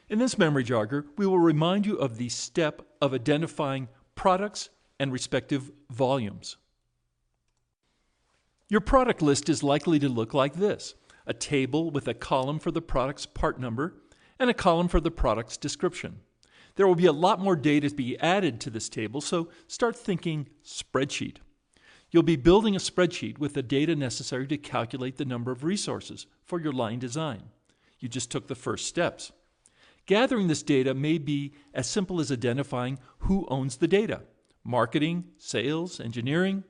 In this memory jogger, we will remind you of the step of identifying products and respective volumes. Your product list is likely to look like this: a table with a column for the product's part number and a column for the product's description. There will be a lot more data to be added to this table, so start thinking spreadsheet. You'll be building a spreadsheet with the data necessary to calculate the number of resources for your line design. You just took the first steps. Gathering this data may be as simple as identifying who owns the data: marketing, sales, engineering,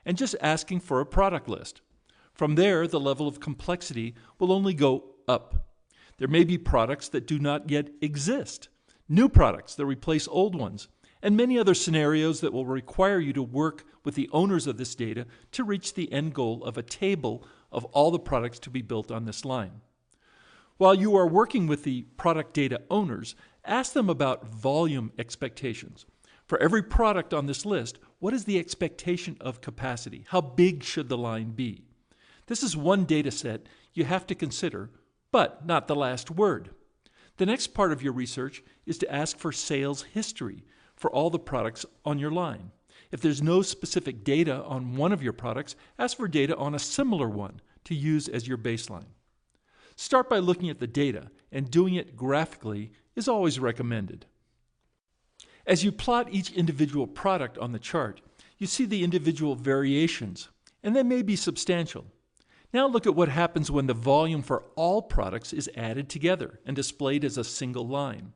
and just asking for a product list. From there, the level of complexity will only go up. There may be products that do not yet exist, new products that replace old ones, and many other scenarios that will require you to work with the owners of this data to reach the end goal of a table of all the products to be built on this line. While you are working with the product data owners, ask them about volume expectations. For every product on this list, what is the expectation of capacity? How big should the line be? This is one data set you have to consider, but not the last word. The next part of your research is to ask for sales history for all the products on your line. If there's no specific data on one of your products, ask for data on a similar one to use as your baseline. Start by looking at the data, and doing it graphically is always recommended. As you plot each individual product on the chart, you see the individual variations, and they may be substantial. Now look at what happens when the volume for all products is added together and displayed as a single line.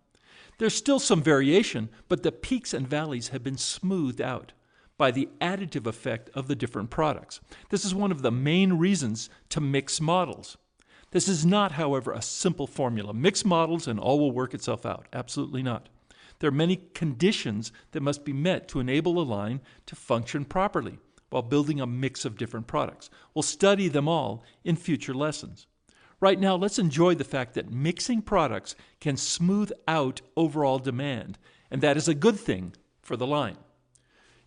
There's still some variation, but the peaks and valleys have been smoothed out by the additive effect of the different products. This is one of the main reasons to mix models. This is not, however, a simple formula. Mix models and all will work itself out. Absolutely not. There are many conditions that must be met to enable a line to function properly while building a mix of different products. We'll study them all in future lessons. Right now, let's enjoy the fact that mixing products can smooth out overall demand, and that is a good thing for the line.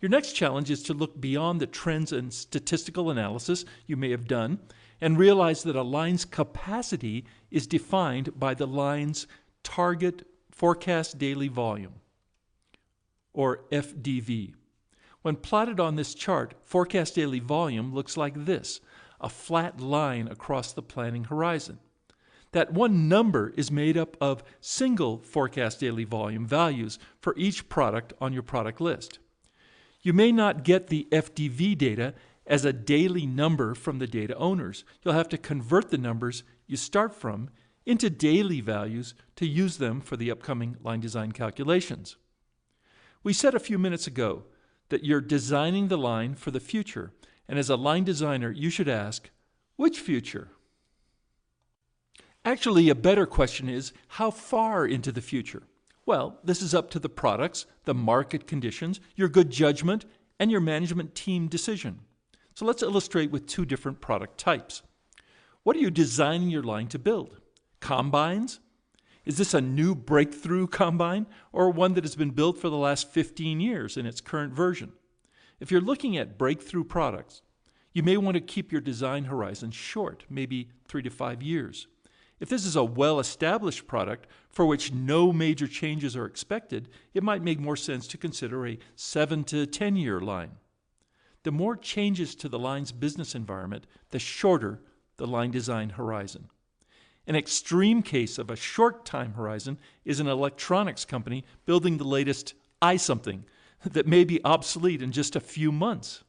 Your next challenge is to look beyond the trends and statistical analysis you may have done and realize that a line's capacity is defined by the line's target forecast daily volume, or FDV. When plotted on this chart, forecast daily volume looks like this: a flat line across the planning horizon. That one number is made up of single forecast daily volume values for each product on your product list. You may not get the FDV data as a daily number from the data owners. You'll have to convert the numbers you start from into daily values to use them for the upcoming line design calculations. We said a few minutes ago that you're designing the line for the future, and as a line designer, you should ask, which future? Actually, a better question is, how far into the future? Well, this is up to the products, the market conditions, your good judgment, and your management team decision. So let's illustrate with two different product types. What are you designing your line to build? Combines? Is this a new breakthrough combine, or one that has been built for the last 15 years in its current version? If you're looking at breakthrough products, you may want to keep your design horizon short, maybe 3 to 5 years. If this is a well-established product for which no major changes are expected, it might make more sense to consider a 7 to 10-year line. The more changes to the line's business environment, the shorter the line design horizon. An extreme case of a short time horizon is an electronics company building the latest something that may be obsolete in just a few months.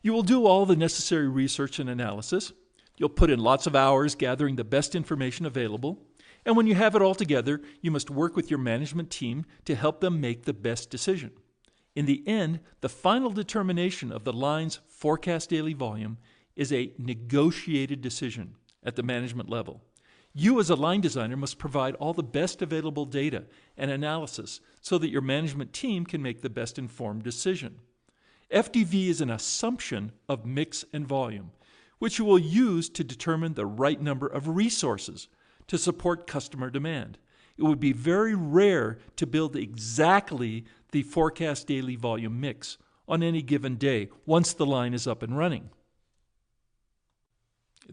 You will do all the necessary research and analysis. You'll put in lots of hours gathering the best information available, and when you have it all together, you must work with your management team to help them make the best decision. In the end, the final determination of the line's forecast daily volume is a negotiated decision at the management level. You as a line designer must provide all the best available data and analysis so that your management team can make the best informed decision. FDV is an assumption of mix and volume, which you will use to determine the right number of resources to support customer demand. It would be very rare to build exactly the forecast daily volume mix on any given day once the line is up and running.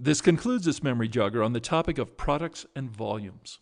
This concludes this memory jogger on the topic of products and volumes.